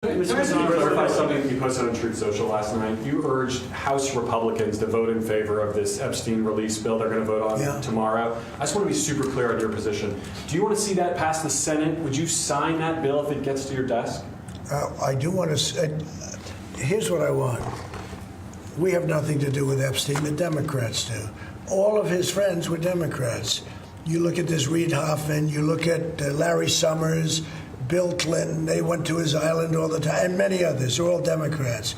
Mr. President, to clarify something you posted on Truth Social last night. You urged House Republicans to vote in favor of this Epstein release bill they're going to vote on tomorrow. I just want to be super clear on your position. Do you want to see that pass the Senate? Would you sign that bill if it gets to your desk? I do want to. Here's what I want. We have nothing to do with Epstein. The Democrats do. All of his friends were Democrats. You look at this Reid Hoffman, you look at Larry Summers, Bill Clinton, they went to his island all the time, and many others. They're all Democrats.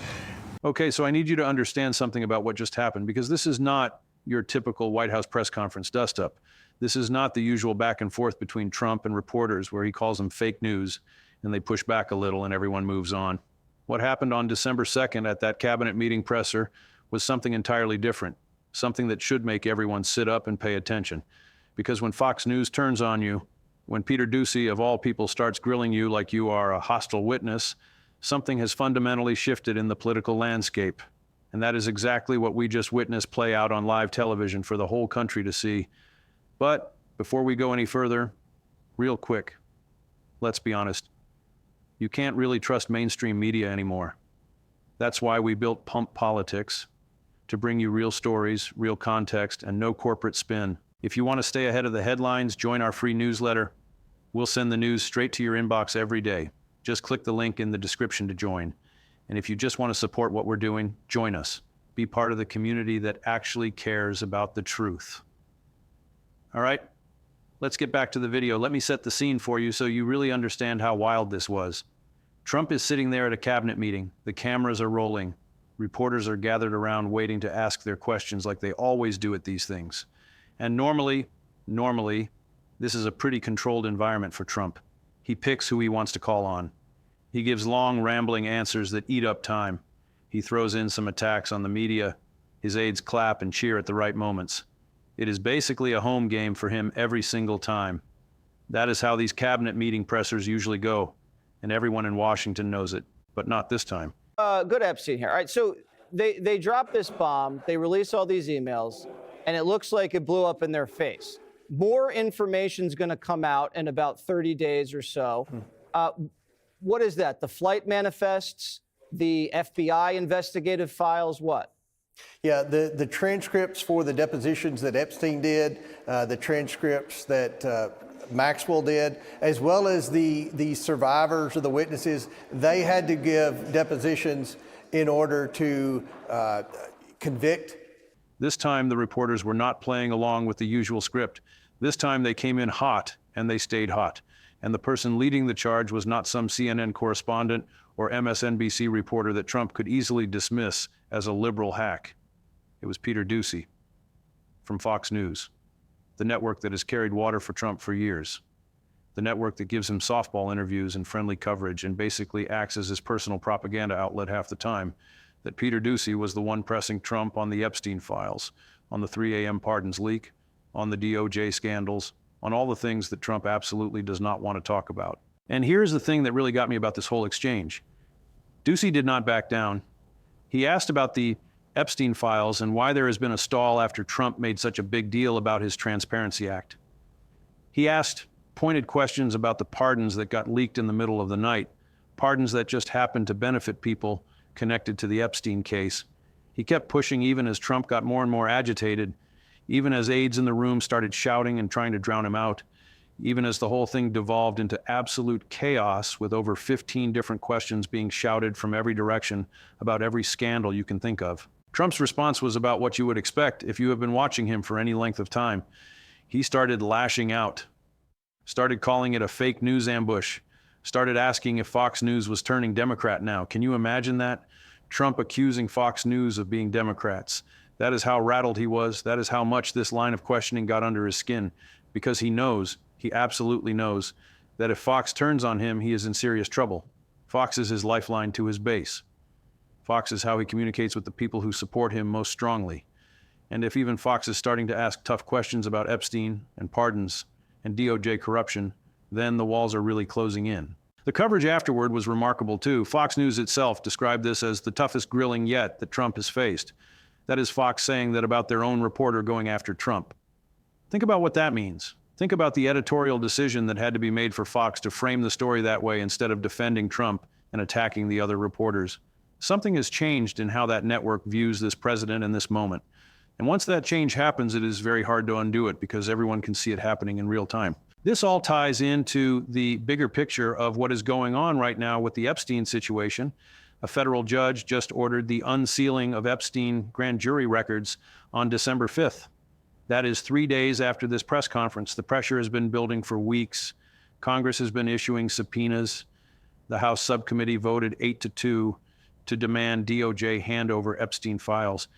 Okay, so I need you to understand something about what just happened, because this is not your typical White House press conference dust-up. This is not the usual back and forth between Trump and reporters where he calls them fake news and they push back a little and everyone moves on. What happened on December 2nd at that cabinet meeting presser was something entirely different, something that should make everyone sit up and pay attention. Because when Fox News turns on you, when Peter Doocy, of all people, starts grilling you like you are a hostile witness, something has fundamentally shifted in the political landscape. And that is exactly what we just witnessed play out on live television for the whole country to see. But before we go any further, real quick, let's be honest. You can't really trust mainstream media anymore. That's why we built Pump Politics, to bring you real stories, real context, and no corporate spin. If you want to stay ahead of the headlines, join our free newsletter. We'll send the news straight to your inbox every day. Just click the link in the description to join. And if you just want to support what we're doing, join us. Be part of the community that actually cares about the truth. All right, let's get back to the video. Let me set the scene for you so you really understand how wild this was. Trump is sitting there at a cabinet meeting. The cameras are rolling. Reporters are gathered around waiting to ask their questions like they always do at these things. And normally, this is a pretty controlled environment for Trump. He picks who he wants to call on. He gives long, rambling answers that eat up time. He throws in some attacks on the media. His aides clap and cheer at the right moments. It is basically a home game for him every single time. That is how these cabinet meeting pressers usually go. And everyone in Washington knows it, but not this time. Good Epstein here. All right, so they drop this bomb, they release all these emails, and it looks like it blew up in their face. More information's going to come out in about 30 days or so. What is that? The flight manifests, the FBI investigative files, what? Yeah, the transcripts for the depositions that Epstein did, the transcripts that Maxwell did, as well as the survivors or the witnesses, they had to give depositions in order to convict. This time, the reporters were not playing along with the usual script. This time, they came in hot, and they stayed hot. And the person leading the charge was not some CNN correspondent or MSNBC reporter that Trump could easily dismiss as a liberal hack. It was Peter Doocy from Fox News, the network that has carried water for Trump for years, the network that gives him softball interviews and friendly coverage and basically acts as his personal propaganda outlet half the time. That Peter Doocy was the one pressing Trump on the Epstein files, on the 3 a.m. pardons leak, on the DOJ scandals, on all the things that Trump absolutely does not want to talk about. And here's the thing that really got me about this whole exchange. Doocy did not back down. He asked about the Epstein files and why there has been a stall after Trump made such a big deal about his Transparency Act. He asked pointed questions about the pardons that got leaked in the middle of the night, pardons that just happened to benefit people connected to the Epstein case. He kept pushing even as Trump got more and more agitated, even as aides in the room started shouting and trying to drown him out, even as the whole thing devolved into absolute chaos with over 15 different questions being shouted from every direction about every scandal you can think of. Trump's response was about what you would expect if you have been watching him for any length of time. He started lashing out, started calling it a fake news ambush, started asking if Fox News was turning Democrat now. Can you imagine that? Trump accusing Fox News of being Democrats. That is how rattled he was. That is how much this line of questioning got under his skin, because he knows, he absolutely knows, that if Fox turns on him, he is in serious trouble. Fox is his lifeline to his base. Fox is how he communicates with the people who support him most strongly. And if even Fox is starting to ask tough questions about Epstein and pardons and DOJ corruption, then the walls are really closing in. The coverage afterward was remarkable too. Fox News itself described this as the toughest grilling yet that Trump has faced. That is Fox saying that about their own reporter going after Trump. Think about what that means. Think about the editorial decision that had to be made for Fox to frame the story that way instead of defending Trump and attacking the other reporters. Something has changed in how that network views this president in this moment. And once that change happens, it is very hard to undo it because everyone can see it happening in real time. This all ties into the bigger picture of what is going on right now with the Epstein situation. A federal judge just ordered the unsealing of Epstein grand jury records on December 5th. That is 3 days after this press conference. The pressure has been building for weeks. Congress has been issuing subpoenas. The House subcommittee voted 8-2 to demand DOJ hand over Epstein files.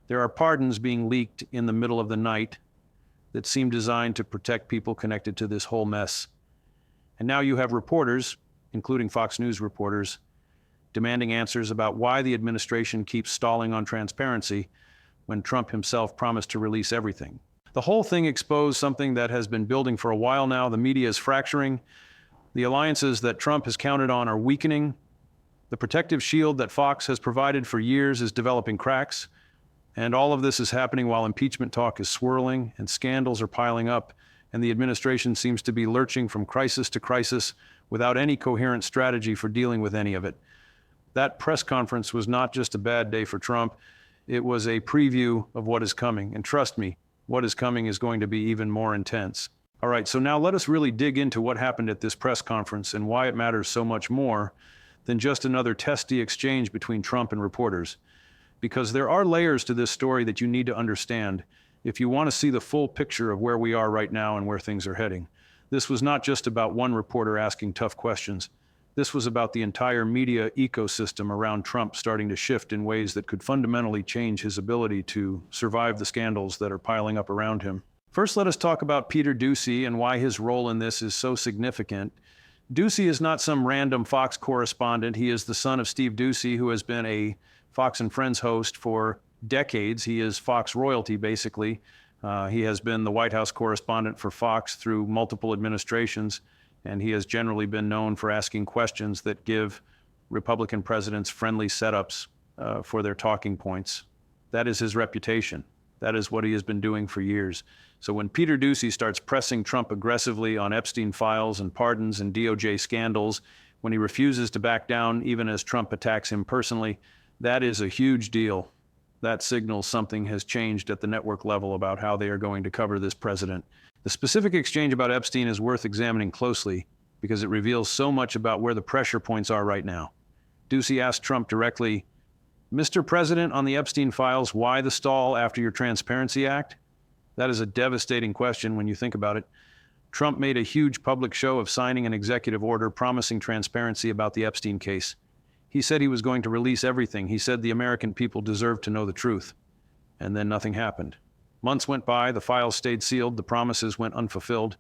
There are pardons being leaked in the middle of the night that seem designed to protect people connected to this whole mess. And now you have reporters, including Fox News reporters, demanding answers about why the administration keeps stalling on transparency when Trump himself promised to release everything. The whole thing exposed something that has been building for a while now. The media is fracturing. The alliances that Trump has counted on are weakening. The protective shield that Fox has provided for years is developing cracks. And all of this is happening while impeachment talk is swirling and scandals are piling up, and the administration seems to be lurching from crisis to crisis without any coherent strategy for dealing with any of it. That press conference was not just a bad day for Trump, it was a preview of what is coming. And trust me, what is coming is going to be even more intense. All right, so now let us really dig into what happened at this press conference and why it matters so much more than just another testy exchange between Trump and reporters. Because there are layers to this story that you need to understand if you want to see the full picture of where we are right now and where things are heading. This was not just about one reporter asking tough questions. This was about the entire media ecosystem around Trump starting to shift in ways that could fundamentally change his ability to survive the scandals that are piling up around him. First, let us talk about Peter Doocy and why his role in this is so significant. Doocy is not some random Fox correspondent. He is the son of Steve Doocy, who has been a Fox and Friends host for decades. He is Fox royalty, basically. He has been the White House correspondent for Fox through multiple administrations, and he has generally been known for asking questions that give Republican presidents friendly setups for their talking points. That is his reputation. That is what he has been doing for years. So when Peter Doocy starts pressing Trump aggressively on Epstein files and pardons and DOJ scandals, when he refuses to back down even as Trump attacks him personally, that is a huge deal. That signals something has changed at the network level about how they are going to cover this president. The specific exchange about Epstein is worth examining closely because it reveals so much about where the pressure points are right now. Doocy asked Trump directly, "Mr. President, on the Epstein files, why the stall after your Transparency Act?" That is a devastating question when you think about it. Trump made a huge public show of signing an executive order promising transparency about the Epstein case. He said he was going to release everything. He said the American people deserved to know the truth. And then nothing happened. Months went by, the files stayed sealed, the promises went unfulfilled,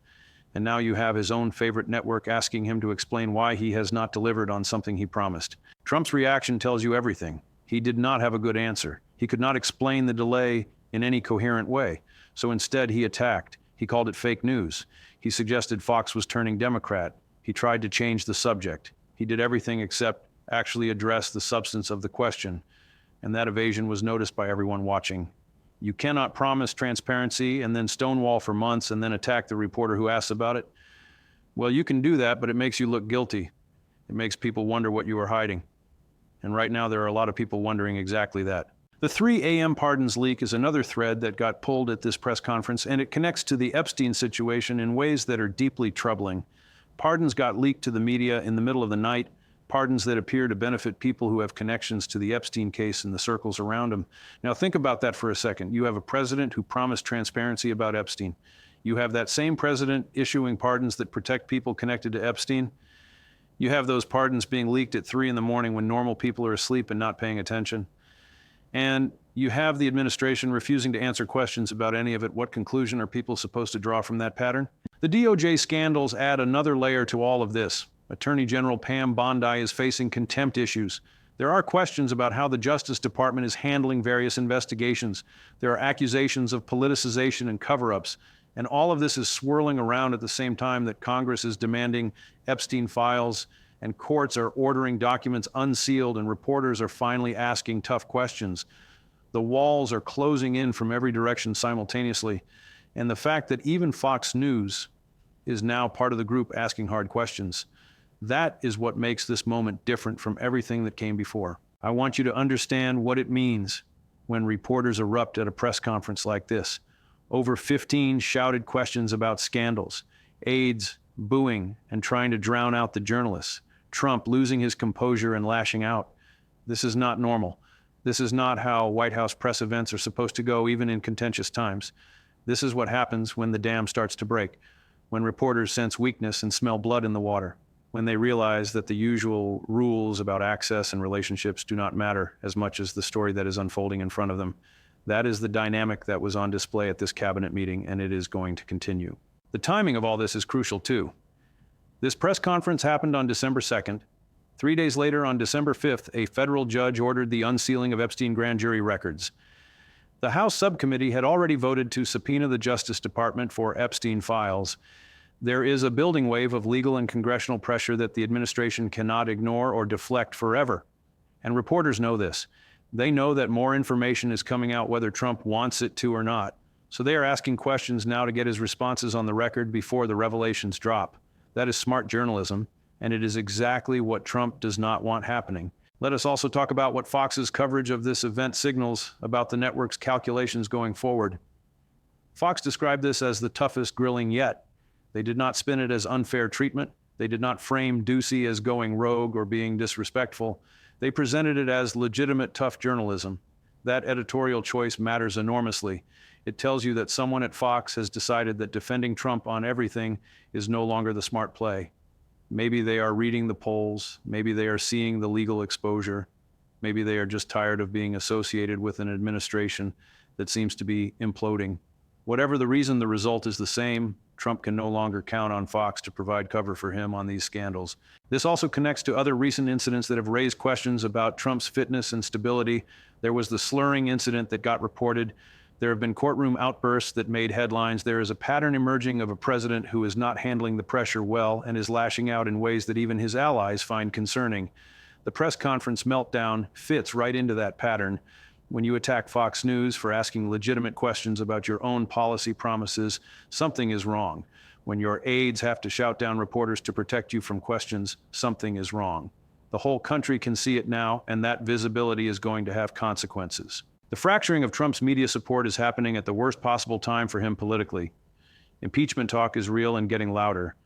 and now you have his own favorite network asking him to explain why he has not delivered on something he promised. Trump's reaction tells you everything. He did not have a good answer. He could not explain the delay in any coherent way. So instead, he attacked. He called it fake news. He suggested Fox was turning Democrat. He tried to change the subject. He did everything except actually address the substance of the question. And that evasion was noticed by everyone watching. You cannot promise transparency and then stonewall for months and then attack the reporter who asks about it. Well, you can do that, but it makes you look guilty. It makes people wonder what you are hiding. And right now, there are a lot of people wondering exactly that. The 3 a.m. pardons leak is another thread that got pulled at this press conference, and it connects to the Epstein situation in ways that are deeply troubling. Pardons got leaked to the media in the middle of the night, pardons that appear to benefit people who have connections to the Epstein case and the circles around him. Now think about that for a second. You have a president who promised transparency about Epstein. You have that same president issuing pardons that protect people connected to Epstein. You have those pardons being leaked at 3 in the morning when normal people are asleep and not paying attention. And you have the administration refusing to answer questions about any of it. What conclusion are people supposed to draw from that pattern? The DOJ scandals add another layer to all of this. Attorney General Pam Bondi is facing contempt issues. There are questions about how the Justice Department is handling various investigations. There are accusations of politicization and cover-ups. And all of this is swirling around at the same time that Congress is demanding Epstein files and courts are ordering documents unsealed and reporters are finally asking tough questions. The walls are closing in from every direction simultaneously. And the fact that even Fox News is now part of the group asking hard questions, That is what makes this moment different from everything that came before. I want you to understand what it means when reporters erupt at a press conference like this. Over 15 shouted questions about scandals, aides booing and trying to drown out the journalists, Trump losing his composure and lashing out. This is not normal. This is not how White House press events are supposed to go, even in contentious times. This is what happens when the dam starts to break, when reporters sense weakness and smell blood in the water, when they realize that the usual rules about access and relationships do not matter as much as the story that is unfolding in front of them. That is the dynamic that was on display at this cabinet meeting, and it is going to continue. The timing of all this is crucial too. This press conference happened on December 2nd. 3 days later, on December 5th, a federal judge ordered the unsealing of Epstein grand jury records. The House subcommittee had already voted to subpoena the Justice Department for Epstein files. There is a building wave of legal and congressional pressure that the administration cannot ignore or deflect forever. And reporters know this. They know that more information is coming out whether Trump wants it to or not. So they are asking questions now to get his responses on the record before the revelations drop. That is smart journalism, and it is exactly what Trump does not want happening. Let us also talk about what Fox's coverage of this event signals about the network's calculations going forward. Fox described this as the toughest grilling yet. They did not spin it as unfair treatment. They did not frame Ducey as going rogue or being disrespectful. They presented it as legitimate, tough journalism. That editorial choice matters enormously. It tells you that someone at Fox has decided that defending Trump on everything is no longer the smart play. Maybe they are reading the polls. Maybe they are seeing the legal exposure. Maybe they are just tired of being associated with an administration that seems to be imploding. Whatever the reason, the result is the same. Trump can no longer count on Fox to provide cover for him on these scandals. This also connects to other recent incidents that have raised questions about Trump's fitness and stability. There was the slurring incident that got reported. There have been courtroom outbursts that made headlines. There is a pattern emerging of a president who is not handling the pressure well and is lashing out in ways that even his allies find concerning. The press conference meltdown fits right into that pattern. When you attack Fox News for asking legitimate questions about your own policy promises, something is wrong. When your aides have to shout down reporters to protect you from questions, something is wrong. The whole country can see it now, and that visibility is going to have consequences. The fracturing of Trump's media support is happening at the worst possible time for him politically. Impeachment talk is real and getting louder.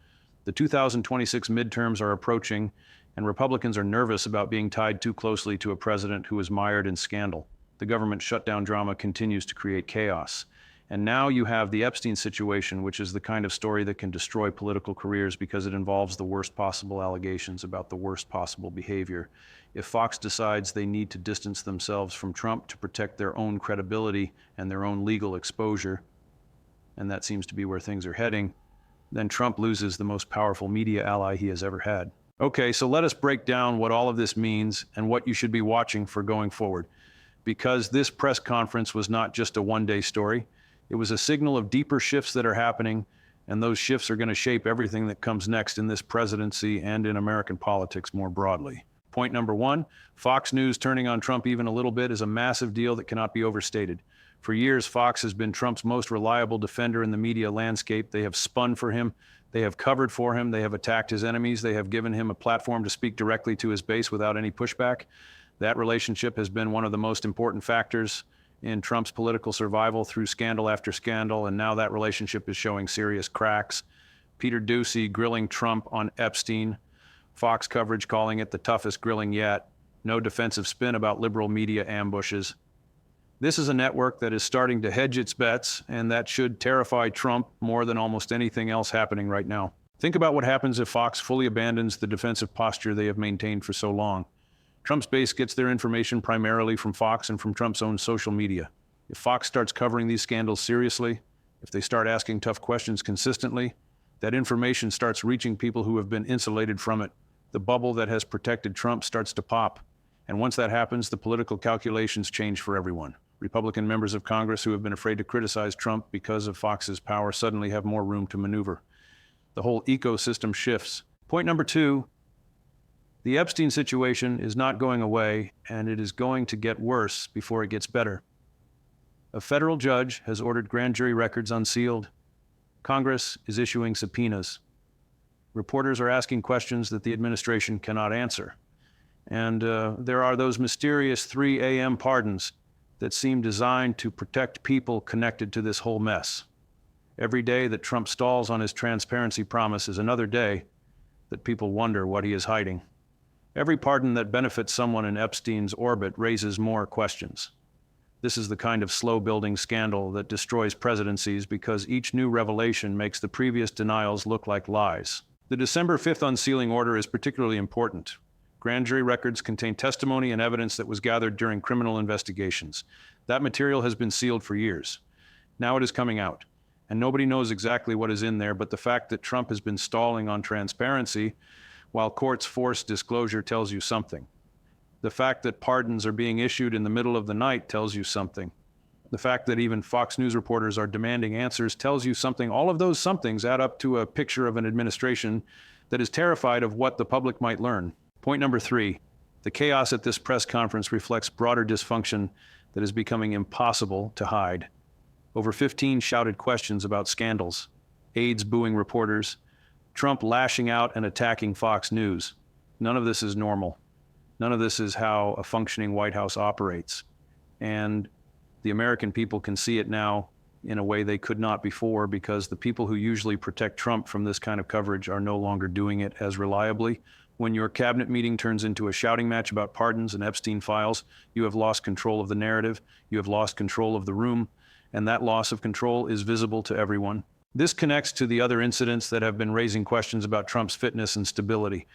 The 2026 midterms are approaching, and Republicans are nervous about being tied too closely to a president who is mired in scandal. The government shutdown drama continues to create chaos. And now you have the Epstein situation, which is the kind of story that can destroy political careers because it involves the worst possible allegations about the worst possible behavior. If Fox decides they need to distance themselves from Trump to protect their own credibility and their own legal exposure, and that seems to be where things are heading, then Trump loses the most powerful media ally he has ever had. Okay, so let us break down what all of this means and what you should be watching for going forward. Because this press conference was not just a one-day story. It was a signal of deeper shifts that are happening, and those shifts are going to shape everything that comes next in this presidency and in American politics more broadly. Point number one, Fox News turning on Trump even a little bit is a massive deal that cannot be overstated. For years, Fox has been Trump's most reliable defender in the media landscape. They have spun for him. They have covered for him. They have attacked his enemies. They have given him a platform to speak directly to his base without any pushback. That relationship has been one of the most important factors in Trump's political survival through scandal after scandal, and now that relationship is showing serious cracks. Peter Ducey grilling Trump on Epstein, Fox coverage calling it the toughest grilling yet, no defensive spin about liberal media ambushes. This is a network that is starting to hedge its bets, and that should terrify Trump more than almost anything else happening right now. Think about what happens if Fox fully abandons the defensive posture they have maintained for so long. Trump's base gets their information primarily from Fox and from Trump's own social media. If Fox starts covering these scandals seriously, if they start asking tough questions consistently, that information starts reaching people who have been insulated from it. The bubble that has protected Trump starts to pop. And once that happens, the political calculations change for everyone. Republican members of Congress who have been afraid to criticize Trump because of Fox's power suddenly have more room to maneuver. The whole ecosystem shifts. Point number two, the Epstein situation is not going away, and it is going to get worse before it gets better. A federal judge has ordered grand jury records unsealed. Congress is issuing subpoenas. Reporters are asking questions that the administration cannot answer. And there are those mysterious 3 a.m. pardons that seem designed to protect people connected to this whole mess. Every day that Trump stalls on his transparency promise is another day that people wonder what he is hiding. Every pardon that benefits someone in Epstein's orbit raises more questions. This is the kind of slow-building scandal that destroys presidencies because each new revelation makes the previous denials look like lies. The December 5th unsealing order is particularly important. Grand jury records contain testimony and evidence that was gathered during criminal investigations. That material has been sealed for years. Now it is coming out, and nobody knows exactly what is in there, but the fact that Trump has been stalling on transparency while courts force disclosure tells you something. The fact that pardons are being issued in the middle of the night tells you something. The fact that even Fox News reporters are demanding answers tells you something. All of those somethings add up to a picture of an administration that is terrified of what the public might learn. Point number 3, the chaos at this press conference reflects broader dysfunction that is becoming impossible to hide. Over 15 shouted questions about scandals, aides booing reporters, Trump lashing out and attacking Fox News. None of this is normal. None of this is how a functioning White House operates. And the American people can see it now in a way they could not before because the people who usually protect Trump from this kind of coverage are no longer doing it as reliably. When your cabinet meeting turns into a shouting match about pardons and Epstein files, you have lost control of the narrative, you have lost control of the room, and that loss of control is visible to everyone. This connects to the other incidents that have been raising questions about Trump's fitness and stability.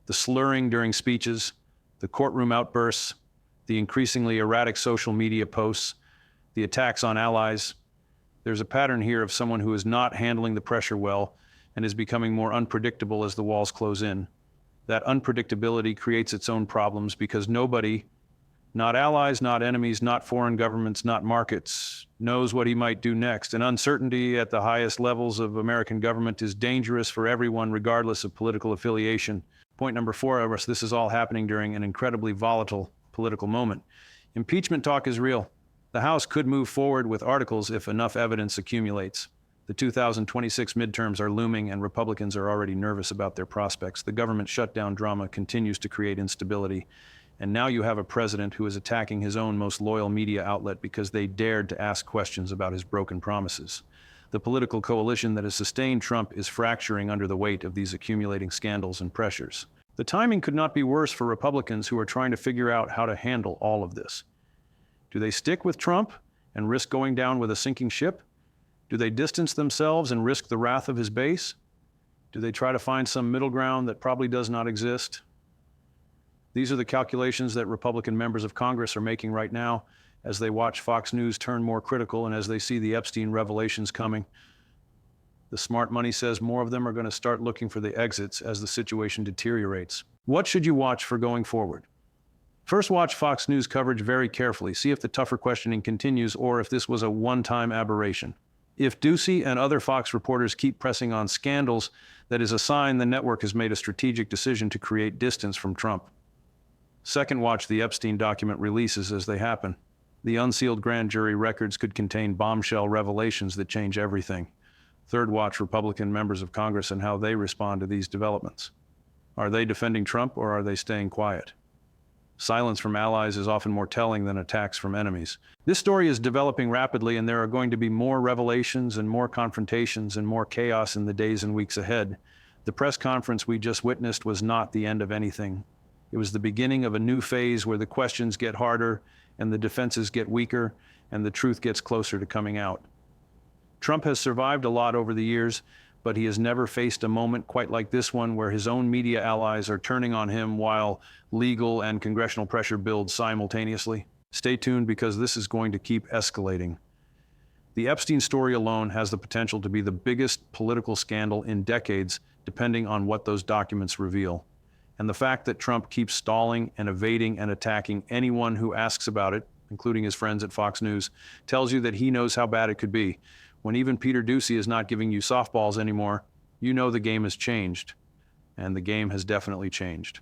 The slurring during speeches, the courtroom outbursts, the increasingly erratic social media posts, the attacks on allies. There's a pattern here of someone who is not handling the pressure well and is becoming more unpredictable as the walls close in. That unpredictability creates its own problems because nobody, not allies, not enemies, not foreign governments, not markets, knows what he might do next. And uncertainty at the highest levels of American government is dangerous for everyone, regardless of political affiliation. Point number 4, of course, this is all happening during an incredibly volatile political moment. Impeachment talk is real. The House could move forward with articles if enough evidence accumulates. The 2026 midterms are looming and Republicans are already nervous about their prospects. The government shutdown drama continues to create instability. And now you have a president who is attacking his own most loyal media outlet because they dared to ask questions about his broken promises. The political coalition that has sustained Trump is fracturing under the weight of these accumulating scandals and pressures. The timing could not be worse for Republicans who are trying to figure out how to handle all of this. Do they stick with Trump and risk going down with a sinking ship? Do they distance themselves and risk the wrath of his base? Do they try to find some middle ground that probably does not exist? These are the calculations that Republican members of Congress are making right now as they watch Fox News turn more critical and as they see the Epstein revelations coming. The smart money says more of them are going to start looking for the exits as the situation deteriorates. What should you watch for going forward? First, watch Fox News coverage very carefully. See if the tougher questioning continues or if this was a one-time aberration. If Ducey and other Fox reporters keep pressing on scandals, that is a sign the network has made a strategic decision to create distance from Trump. Second, watch the Epstein document releases as they happen. The unsealed grand jury records could contain bombshell revelations that change everything. Third, watch Republican members of Congress and how they respond to these developments. Are they defending Trump or are they staying quiet? Silence from allies is often more telling than attacks from enemies. This story is developing rapidly, and there are going to be more revelations and more confrontations and more chaos in the days and weeks ahead. The press conference we just witnessed was not the end of anything. It was the beginning of a new phase where the questions get harder and the defenses get weaker and the truth gets closer to coming out. Trump has survived a lot over the years, but he has never faced a moment quite like this one where his own media allies are turning on him while legal and congressional pressure builds simultaneously. Stay tuned because this is going to keep escalating. The Epstein story alone has the potential to be the biggest political scandal in decades, depending on what those documents reveal. And the fact that Trump keeps stalling and evading and attacking anyone who asks about it, including his friends at Fox News, tells you that he knows how bad it could be. When even Peter Ducey is not giving you softballs anymore, you know the game has changed. And the game has definitely changed.